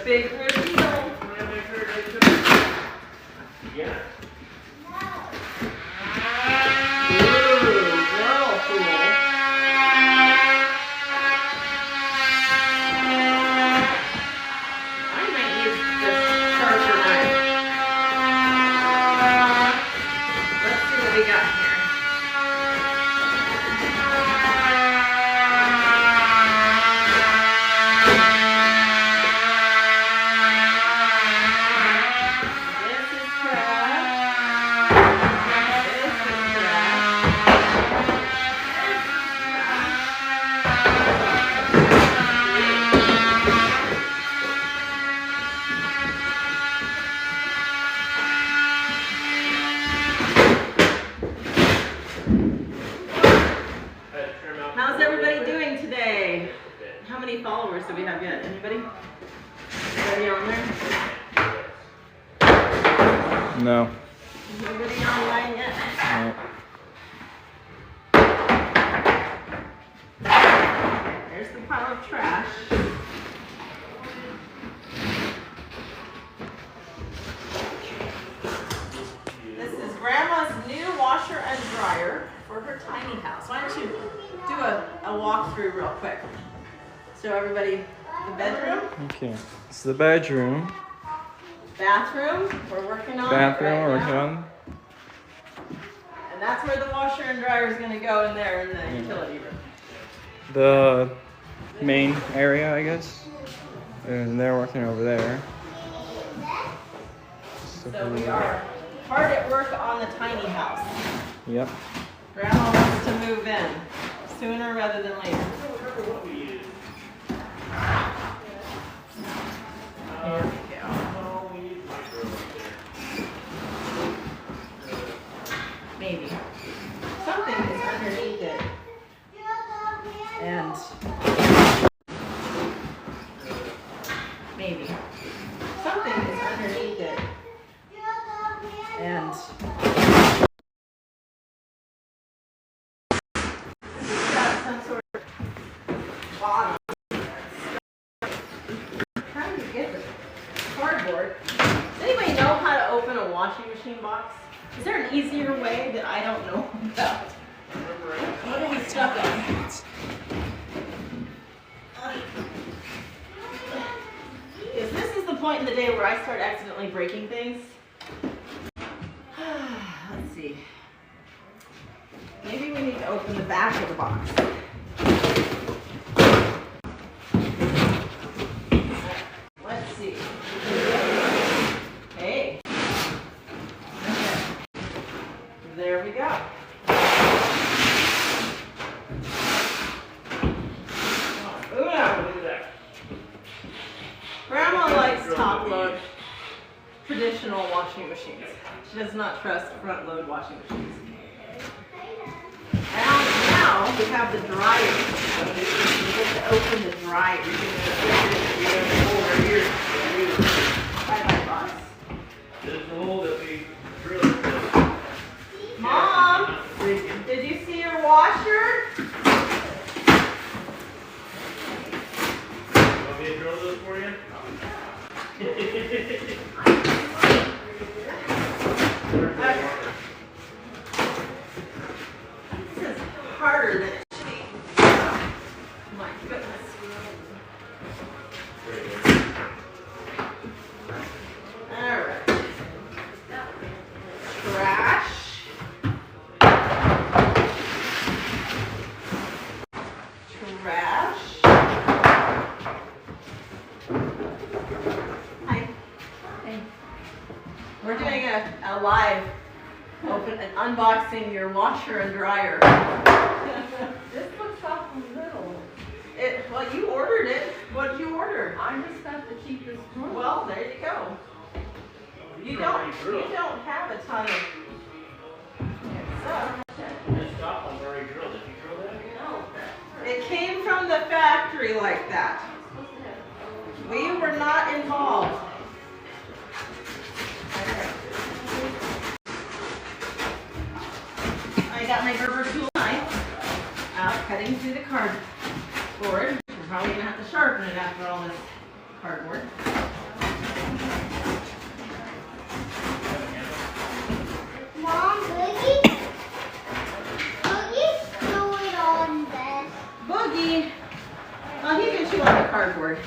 big reveal. Yeah. Ooh, whirlpool. I might use this sharper knife. Let's see what we got here. How's everybody doing today? How many followers do we have yet? Anybody? Anybody on there? No. Nobody online yet? No. There's the pile of trash. This is Grandma's new washer and dryer for her tiny house. Why don't you do a walkthrough real quick? Show everybody the bedroom. Okay. It's the bedroom. Bathroom, we're working on. Bathroom, right we're working now. on. And that's where the washer and dryer is going to go in there in the utility room. The main area, I guess. And they're working over there. So we are hard at work on the tiny house. Yep. Grandma wants to move in sooner rather than later. Here we go. Maybe. Something is underneath it. And maybe. Something is underneath it. And it's got some sort of bottom. How do you get the cardboard? Does anybody know how to open a washing machine box? Is there an easier way that I don't know about? What are we stuck on? Because this is the point in the day where I start accidentally breaking things. Let's see. Maybe we need to open the back of the box. Let's see. Hey. Okay. There we go. Grandma likes top load traditional washing machines. She does not trust front load washing machines. And now we have the dryer. So we get to open the dryer. Bye-bye, boss. This is the hole that we drilled. Mom, did you see your washer? Want me to drill this for you? This is harder than it should be. Oh, my goodness. All right. Trash. Trash. Hi. Hey. We're doing a live unboxing your washer and dryer. This looks awful little. Well, you ordered it. What did you order? I just got the cheapest one. Well, there you go. You don't have a ton of stuff. This top one's already drilled. Did you drill that? It came from the factory like that. We were not involved. I got my Gerber tool knife out cutting through the cardboard. We're probably gonna have to sharpen it after all this cardboard. Mom, Boogie? Boogie, throw it on this. Boogie! Oh, he can chew on the cardboard.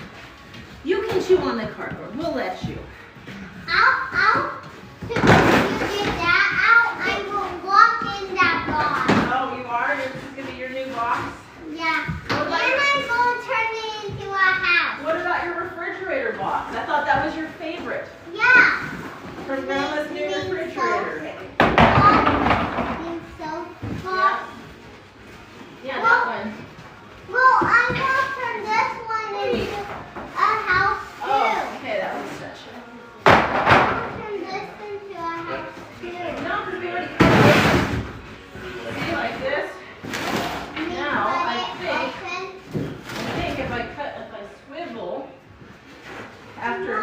You can chew on the cardboard. We'll let you. Ow. To get that out, I will walk in that box. Oh, you are? This is going to be your new box? Yeah. What And about I'm going to turn it into a house. What about your refrigerator box? I thought that was your favorite. Yeah. From Grandma's new refrigerator. So Yeah. Yeah, that one. well, I'm going to turn this one into a house too. Oh, okay, that was such I'll turn this into a house too. No, because we already cut it. See, like this. Now, I think if I swivel after the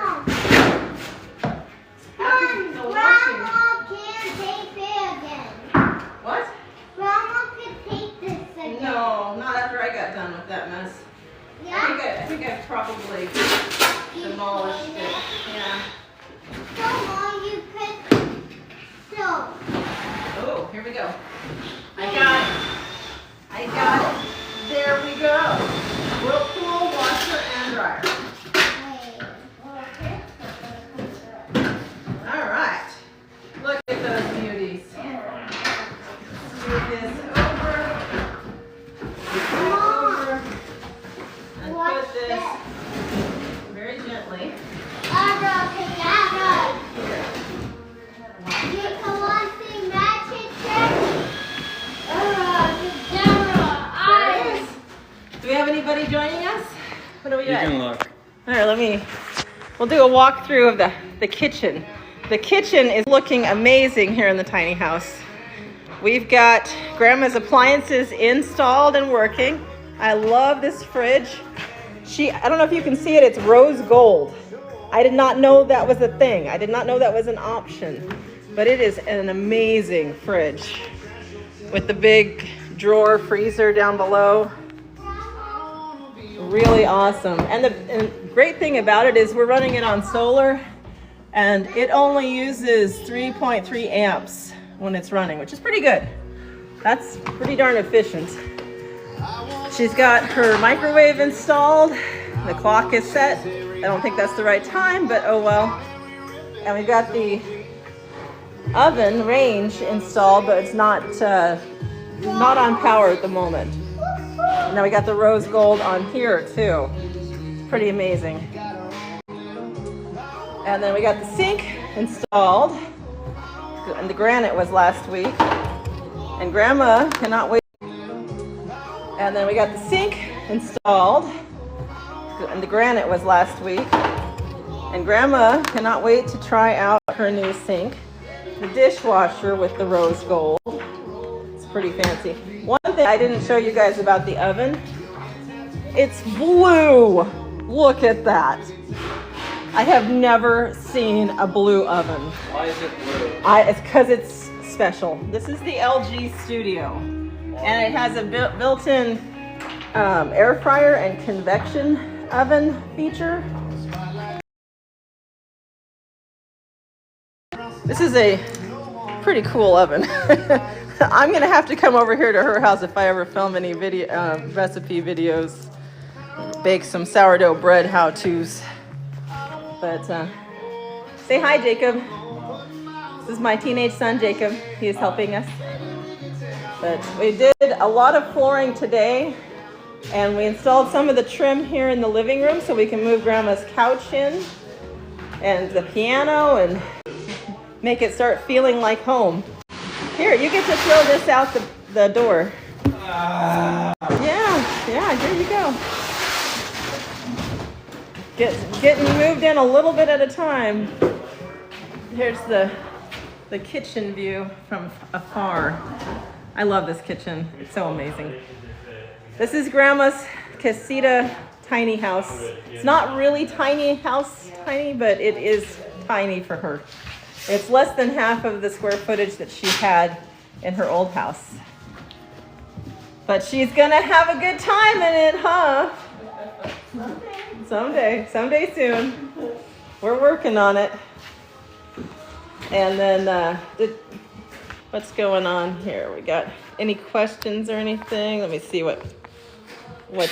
washing. Grandma can't take it again. What? Grandma could take this again. No, not after I got done with that mess. Yeah? I think I probably demolished it. Yeah. So, Mom, you could. So. Oh, here we go. I got it. There we go. Whirlpool, washer, and dryer. All right. Look at those beauties. Move this over. And What's put this this? very gently Abracadabra. here. You can want the magic trick. Abracadabra. There it is. Do we have anybody joining us? What do we You got? can look. All right, we'll do a walkthrough of the kitchen. The kitchen is looking amazing here in the tiny house. We've got Grandma's appliances installed and working. I love this fridge. I don't know if you can see it, it's rose gold. I did not know that was a thing. I did not know that was an option. But it is an amazing fridge with the big drawer freezer down below. Really awesome. And the great thing about it is we're running it on solar, and it only uses 3.3 amps when it's running, which is pretty good. That's pretty darn efficient. She's got her microwave installed. The clock is set. I don't think that's the right time, but oh well. And we've got the oven range installed, but it's not on power at the moment. And now we got the rose gold on here too. Pretty amazing. And then we got the sink installed. And the granite was last week. And Grandma cannot wait. And then we got the sink installed. And the granite was last week. And Grandma cannot wait to try out her new sink. The dishwasher with the rose gold. It's pretty fancy. One thing I didn't show you guys about the oven. It's blue. Look at that. I have never seen a blue oven. Why is it blue? It's because it's special. This is the LG Studio. And it has a built-in air fryer and convection oven feature. This is a pretty cool oven. I'm gonna have to come over here to her house if I ever film any recipe videos. Bake some sourdough bread how-tos. But say hi, Jacob. This is my teenage son, Jacob. He is helping us. But we did a lot of flooring today, and we installed some of the trim here in the living room so we can move Grandma's couch in and the piano and make it start feeling like home. Here, you get to throw this out the door. Yeah, here you go. Getting moved in a little bit at a time. Here's the kitchen view from afar. I love this kitchen. It's so amazing. This is Grandma's casita tiny house. It's not really tiny, but it is tiny for her. It's less than half of the square footage that she had in her old house. But she's gonna have a good time in it, huh? Someday soon. We're working on it. And then, what's going on here? We got any questions or anything? Let me see what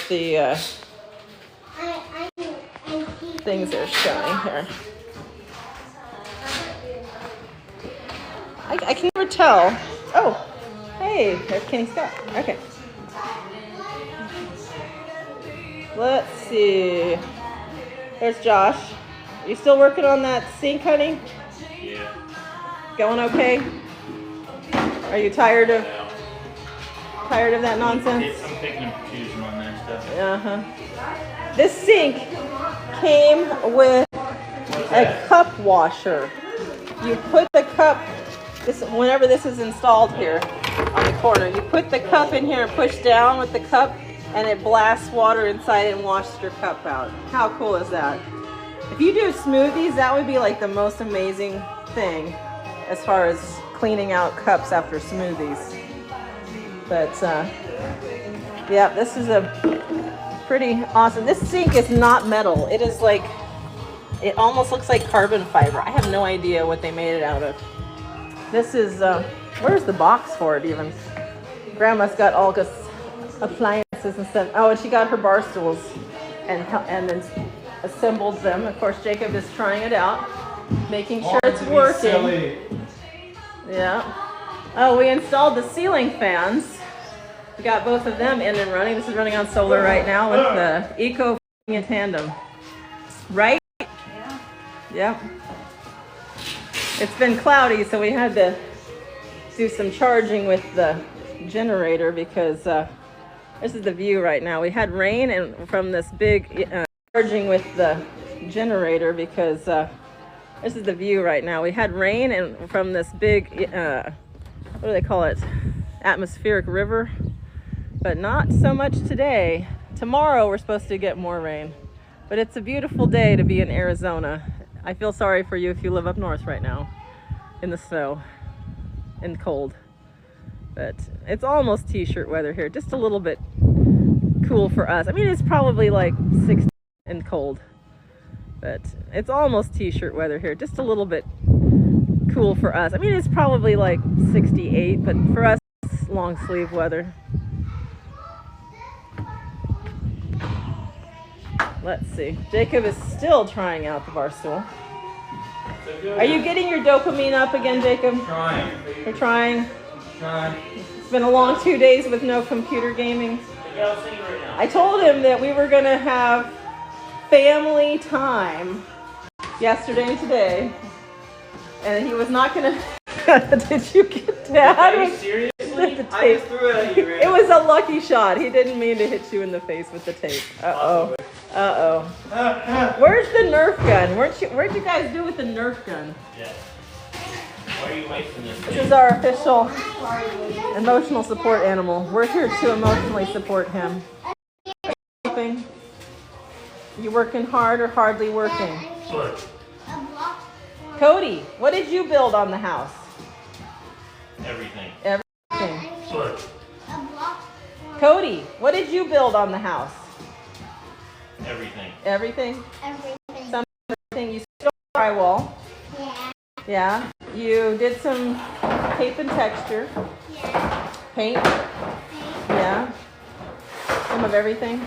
the I things are showing here. I can never tell. Oh, hey, there's Kenny Scott. Okay. Let's see. There's Josh. You still working on that sink, honey? Yeah. Going okay? Are you tired of that nonsense? I'm picking and choosing on that stuff. Uh-huh. This sink came with a cup washer. You put the cup, whenever this is installed here on the corner, you put the cup in here and push down with the cup, and it blasts water inside and washes your cup out. How cool is that? If you do smoothies, that would be like the most amazing thing as far as cleaning out cups after smoothies. But yeah, this is a pretty awesome. This sink is not metal. It is like, it almost looks like carbon fiber. I have no idea what they made it out of. This is, where's the box for it even? Grandma's got all this appliances and stuff. Oh, and she got her bar stools and then assembled them. Of course, Jacob is trying it out, making sure it's working. Yeah. Oh, we installed the ceiling fans. We got both of them in and running. This is running on solar right now with the Eco in tandem. Right? Yep. It's been cloudy, so we had to do some charging with the generator because this is the view right now. We had rain and from this big charging with the generator because this is the view right now. We had rain and from this big what do they call it? Atmospheric river, but not so much today. Tomorrow we're supposed to get more rain, but it's a beautiful day to be in Arizona. I feel sorry for you if you live up north right now in the snow and cold, but it's almost t-shirt weather here, just a little bit cool for us. I mean, it's probably like 60 and cold, but it's almost t-shirt weather here, just a little bit cool for us. I mean, it's probably like 68, but for us it's long sleeve weather. Let's see. Jacob is still trying out the bar stool. Are you getting your dopamine up again, Jacob? Trying. You're trying? Trying. It's been a long 2 days with no computer gaming. Yeah, I'll sing right now. I told him that we were going to have family time yesterday and today, and he was not going to... Did you get that? Are you seriously? The tape. I just threw it at you, It was a lucky shot. He didn't mean to hit you in the face with the tape. Uh-oh. Uh-oh. Where's the Nerf gun? Where'd you guys do with the Nerf gun? Yeah. Why are you wasting this? This is our official emotional support animal. We're here to emotionally support him. You working hard or hardly working? Look. Cody, what did you build on the house? Everything. Everything. Look. Cody, what did you build on the house? Everything. Everything? Everything. Everything. You stole drywall. Yeah. Yeah. You did some tape and texture. Yeah. Paint. Yeah. Some of everything.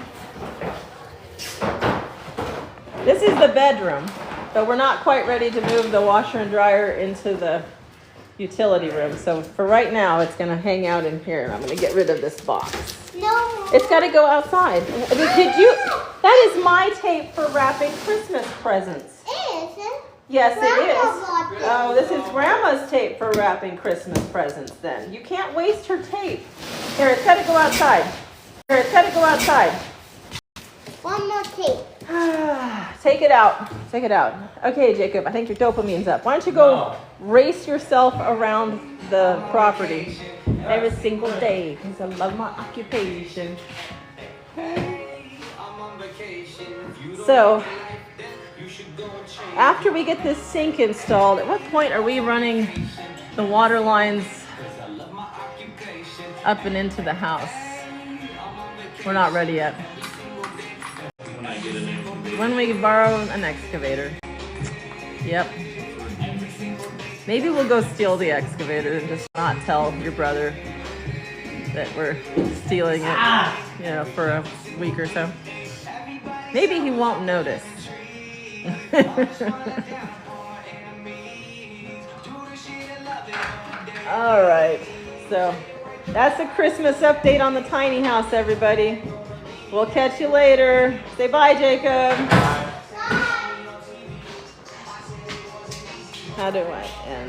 This is the bedroom, but we're not quite ready to move the washer and dryer into the utility room. So for right now, it's going to hang out in here, and I'm going to get rid of this box. No. It's got to go outside. Did you? That is my tape for wrapping Christmas presents. Is it? Yes, it Grandma is. bought this. Oh, this is Grandma's tape for wrapping Christmas presents then. You can't waste her tape. Here, it's got to go outside. Here, it's got to go outside. One more tape. Take it out. Take it out. Okay, Jacob, I think your dopamine's up. Why don't you go race yourself around the property every single day because I love my occupation. So, after we get this sink installed, at what point are we running the water lines up and into the house? We're not ready yet. get an excavator. When we borrow an excavator. Yep. Maybe we'll go steal the excavator and just not tell your brother that we're stealing it, you know, for a week or so. Maybe he won't notice. All right, so that's a Christmas update on the tiny house, everybody. We'll catch you later. Say bye, Jacob. How do I end?